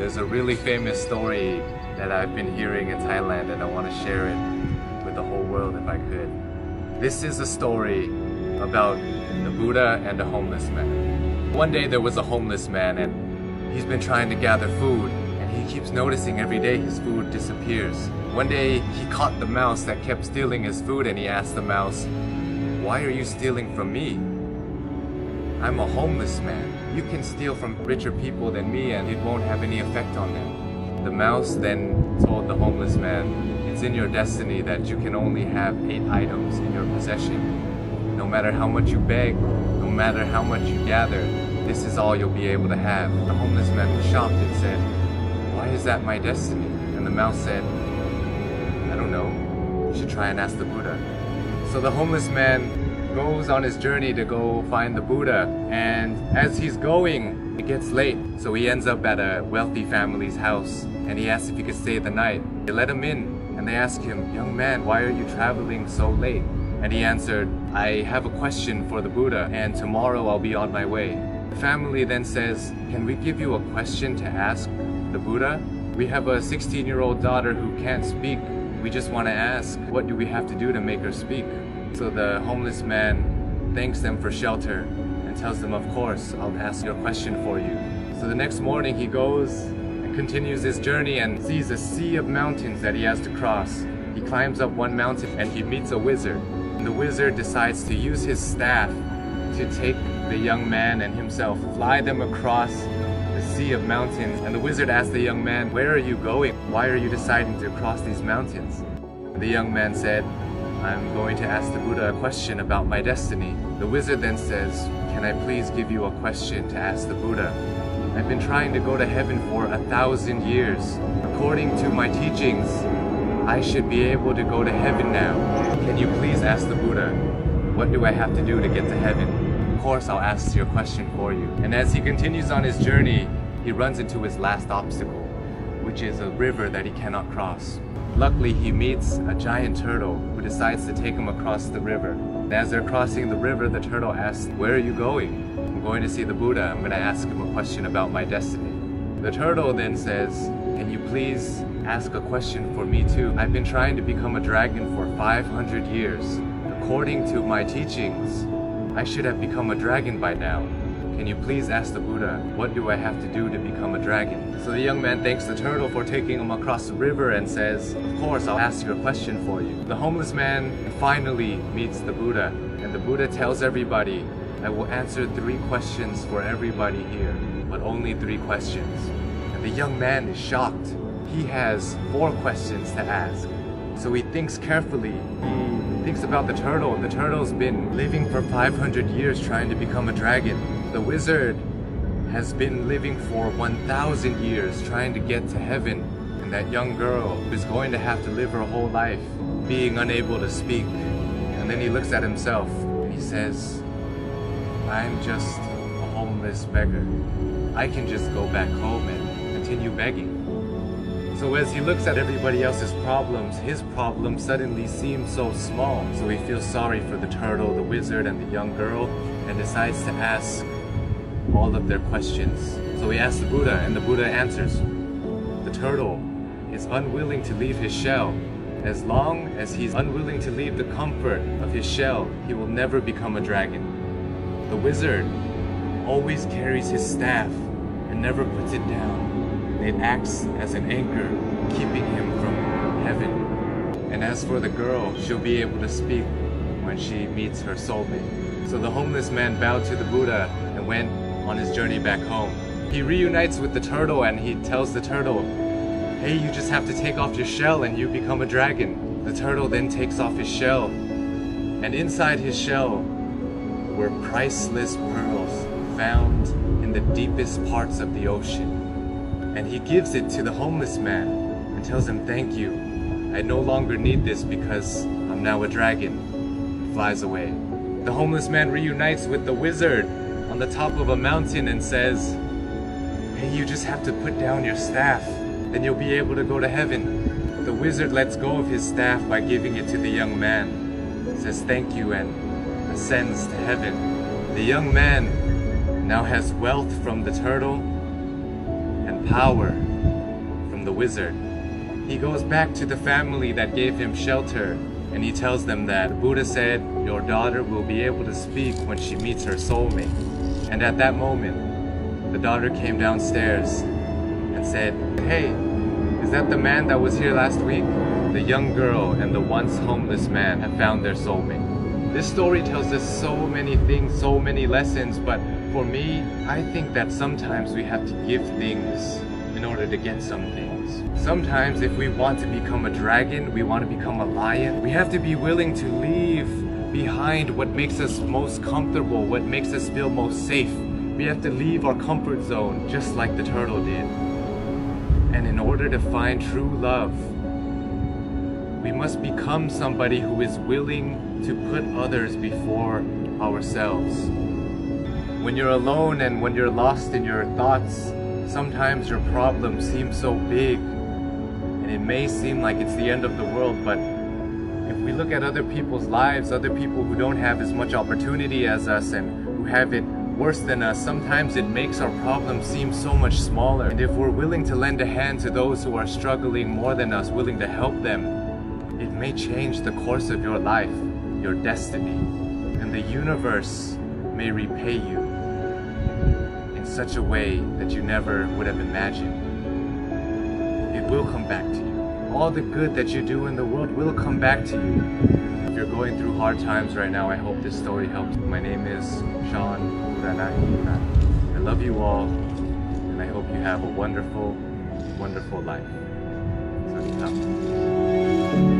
there's a really famous story that I've been hearing in Thailand, and I want to share it with the whole world if I could. This is a story about the Buddha and a homeless man. One day there was a homeless man, and he's been trying to gather food, and he keeps noticing every day his food disappears. One day he caught the mouse that kept stealing his food, and he asked the mouse, "Why are you stealing from me? I'm a homeless man. You can steal from richer people than me and it won't have any effect on them." The mouse then told the homeless man, "It's in your destiny that you can only have 8 items in your possession. No matter how much you beg, no matter how much you gather, this is all you'll be able to have." The homeless man was shocked and said, "Why is that my destiny?" And the mouse said, "I don't know. You should try and ask the Buddha." So the homeless man goes on his journey to go find the Buddha, and as he's going, it gets late, so he ends up at a wealthy family's house, and he asks if he could stay the night. They let him in, and they ask him, "Young man, why are you traveling so late?" And he answered, "I have a question for the Buddha, and tomorrow I'll be on my way." The family then says, "Can we give you a question to ask the Buddha? We have a 16-year-old daughter who can't speak. We just want to ask, what do we have to do to make her speak?" So the homeless man thanks them for shelter and tells them, "Of course, I'll ask your question for you." So the next morning he goes and continues his journey and sees a sea of mountains that he has to cross. He climbs up one mountain and he meets a wizard. And the wizard decides to use his staff to take the young man and himself, fly them across the sea of mountains. And the wizard asks the young man, "Where are you going? Why are you deciding to cross these mountains?" The young man said, "I'm going to ask the Buddha a question about my destiny." The wizard then says, "Can I please give you a question to ask the Buddha? I've been trying to go to heaven for 1,000 years. According to my teachings, I should be able to go to heaven now. Can you please ask the Buddha, what do I have to do to get to heaven?" "Of course, I'll ask your question for you." And as he continues on his journey, he runs into his last obstacle, which is a river that he cannot cross. Luckily, he meets a giant turtle who decides to take him across the river. And as they're crossing the river, the turtle asks, "Where are you going?" "I'm going to see the Buddha. I'm going to ask him a question about my destiny." The turtle then says, "Can you please ask a question for me too? I've been trying to become a dragon for 500 years. According to my teachings, I should have become a dragon by now. Can you please ask the Buddha, what do I have to do to become a dragon?" So the young man thanks the turtle for taking him across the river and says, "Of course, I'll ask your question for you." The homeless man finally meets the Buddha, and the Buddha tells everybody, "I will answer 3 questions for everybody here, but only 3 questions." And the young man is shocked. He has 4 questions to ask. So he thinks carefully. He thinks about the turtle. The turtle's been living for 500 years trying to become a dragon. The wizard has been living for 1,000 years trying to get to heaven. And that young girl is going to have to live her whole life being unable to speak. And then he looks at himself and he says, "I'm just a homeless beggar. I can just go back home and continue begging." So as he looks at everybody else's problems, his problem suddenly seems so small. So he feels sorry for the turtle, the wizard, and the young girl, and decides to ask all of their questions. So he asks the Buddha, and the Buddha answers. The turtle is unwilling to leave his shell. As long as he's unwilling to leave the comfort of his shell, he will never become a dragon. The wizard always carries his staff and never puts it down. It acts as an anchor, keeping him from heaven. And as for the girl, she'll be able to speak when she meets her soulmate. So the homeless man bowed to the Buddha and went on his journey back home. He reunites with the turtle and he tells the turtle, "Hey, you just have to take off your shell and you become a dragon." The turtle then takes off his shell, and inside his shell were priceless pearls found in the deepest parts of the ocean. And he gives it to the homeless man and tells him, "Thank you. I no longer need this because I'm now a dragon." Flies away. The homeless man reunites with the wizard on the top of a mountain and says, "Hey, you just have to put down your staff, then you'll be able to go to heaven." The wizard lets go of his staff by giving it to the young man, says thank you, and ascends to heaven. The young man now has wealth from the turtle and power from the wizard. He goes back to the family that gave him shelter, and he tells them that Buddha said, your daughter will be able to speak when she meets her soulmate. And at that moment, the daughter came downstairs and said, hey, is that the man that was here last week? The young girl and the once homeless man have found their soulmate. This story tells us so many things, so many lessons, but for me, I think that sometimes we have to give things in order to get some things. Sometimes if we want to become a dragon, we want to become a lion, we have to be willing to leave behind what makes us most comfortable, what makes us feel most safe. We have to leave our comfort zone just like the turtle did. And in order to find true love, we must become somebody who is willing to put others before ourselves. When you're alone and when you're lost in your thoughts, sometimes your problem seems so big and it may seem like it's the end of the world, but if we look at other people's lives, other people who don't have as much opportunity as us and who have it worse than us, sometimes it makes our problem seem so much smaller. And if we're willing to lend a hand to those who are struggling more than us, willing to help them, it may change the course of your life, your destiny, and the universe may repay you in such a way that you never would have imagined. It will come back to you. All the good that you do in the world will come back to you. If you're going through hard times right now, I hope this story helps. My name is Sean Uranai. I love you all, and I hope you have a wonderful, wonderful life. Sawadee krap.